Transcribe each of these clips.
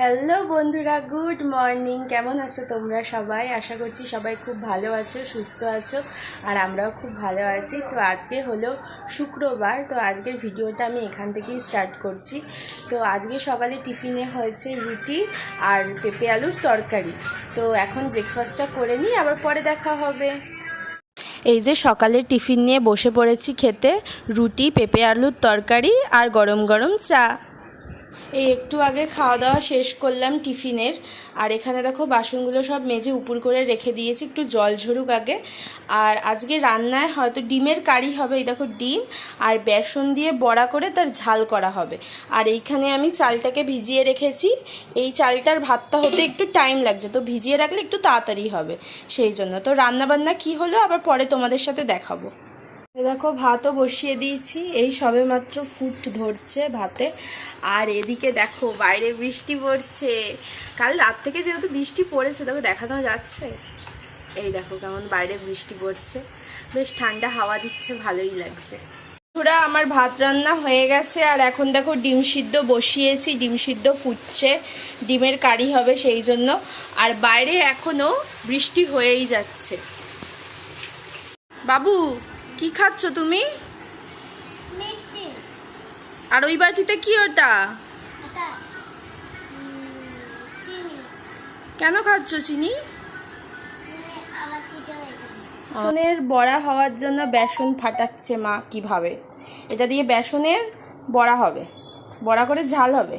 Hello বন্ধুরা, good morning. কেমন আছো তোমরা সবাই? আশা করছি সবাই খুব ভালো আছো, সুস্থ আছো, আর আমরাও খুব ভালো আছি। তো আজকে হলো শুক্রবার, তো আজকের ভিডিওটা আমি এখান থেকেই স্টার্ট করছি। তো আজকে সকালে টিফিনে হয়েছে রুটি আর পেঁপে আলুর তরকারি। তো এখন ব্রেকফাস্টটা করে নিই, আবার পরে দেখা হবে। এই যে সকালের টিফিন নিয়ে বসে পড়েছি খেতে, রুটি, পেঁপে আলুর তরকারি আর গরম গরম চা। এই একটু আগে খাওয়া দাওয়া শেষ করলাম টিফিনের, আর এখানে দেখো বাসনগুলো সব মেজে উপর করে রেখে দিয়েছি, একটু জল ঝরুক আগে। আর আজকে রান্নায় হয়তো ডিমের কারি হবে। এই দেখো ডিম আর বেসন দিয়ে বড়া করে তার ঝাল করা হবে। আর এইখানে আমি চালটাকে ভিজিয়ে রেখেছি। এই চালটার ভাতটা হতে একটু টাইম লাগছে, তো ভিজিয়ে রাখলে একটু তাড়াতাড়ি হবে, সেই জন্য। তো রান্নাবান্না কি হলো আবার পরে তোমাদের সাথে দেখাবো। দেখো ভাতও বসিয়ে দিয়েছি, এই সবে মাত্র ফুট ধরছে ভাতে। আর এদিকে দেখো বাইরে বৃষ্টি পড়ছে। কাল রাত থেকে যেহেতু বৃষ্টি পড়েছে, দেখো দেখানো যাচ্ছে। এই দেখো কেমন বাইরে বৃষ্টি পড়ছে, বেশ ঠান্ডা হাওয়া দিচ্ছে, ভালোই লাগছে। পুরা আমার ভাত রান্না হয়ে গেছে, আর এখন দেখো ডিম সিদ্ধ বসিয়েছি, ডিম সিদ্ধ ফুটছে, ডিমের কারি হবে সেই জন্য। আর বাইরে এখনো বৃষ্টি হয়েই যাচ্ছে। বাবু, কি খাচ্ছ তুমি? আর ওই বাটিতে কি ওটা? কেন খাচ্ছ চিনি? বেসনের বড়া হওয়ার জন্য বেসন ফাটাচ্ছে মা কিভাবে। এটা দিয়ে বেসনের বড়া হবে, বড়া করে ঝাল হবে।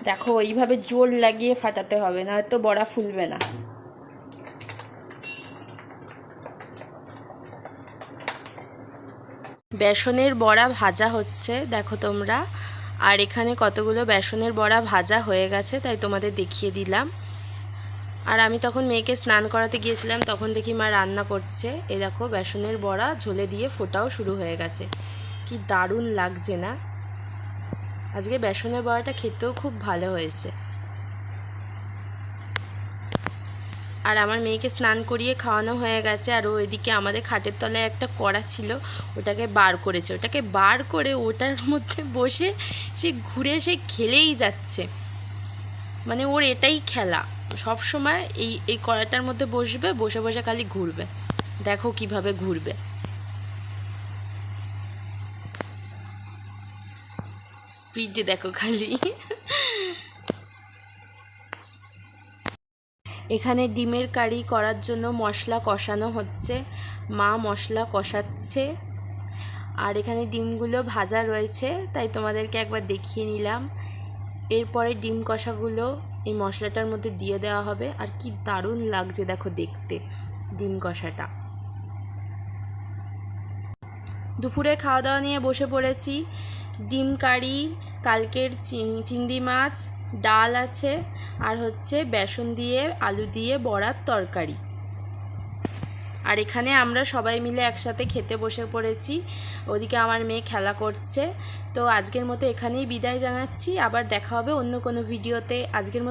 দেখো এইভাবে জোর লাগিয়ে ফাটাতে হবে, নয়তো বড়া ফুলবে না। বেসনের বড়া ভাজা হচ্ছে, দেখো তোমরা। আর এখানে কতগুলো বেসনের বড়া ভাজা হয়ে গেছে, তাই তোমাদের দেখিয়ে দিলাম। আর আমি তখন মেয়েকে স্নান করাতে গিয়েছিলাম, তখন দেখি মা রান্না করছে। এই দেখো বেসনের বড়া ঝোলে দিয়ে ফোটাও শুরু হয়ে গেছে। কি দারুণ লাগছে না? আজকে বেসনের বড়াটা খেতেও খুব ভালো হয়েছে। আর আমার মেয়েকে স্নান করিয়ে খাওয়ানো হয়ে গেছে। আর এদিকে আমাদের খাটের তলায় একটা কড়া ছিল, ওটাকে বার করেছে। ওটাকে বার করে ওটার মধ্যে বসে সে ঘুরে সে খেলেই যাচ্ছে। মানে ওর এটাই খেলা, সব সময় এই কড়াটার মধ্যে বসবে, বসে বসে খালি ঘুরবে। দেখো কিভাবে ঘুরবে, স্পিড দেখো খালি। এখানে ডিমের কারি করার জন্য মশলা কষানো হচ্ছে, মা মশলা কষাচ্ছে। আর এখানে ডিমগুলো ভাজা রয়েছে, তাই তোমাদেরকে একবার দেখিয়ে নিলাম। এরপরে ডিম কষাগুলো এই মশলাটার মধ্যে দিয়ে দেওয়া হবে। আর কি দারুণ লাগছে দেখো দেখতে ডিম কষাটা। দুপুরে খাওয়া দাওয়া নিয়ে বসে পড়েছি। ডিম কারি, কালকের চিংড়ি মাছ, ডাল আছে, আর হচ্ছে বেসন দিয়ে আলু দিয়ে বড়ার তরকারি। আর এখানে আমরা সবাই মিলে একসাথে খেতে বসে পড়েছি। ওদিকে আমার মেয়ে খেলা করছে। তো আজকের মতো এখানেই বিদায় জানাচ্ছি, আবার দেখা হবে অন্য কোনো ভিডিওতে। আজকের মতো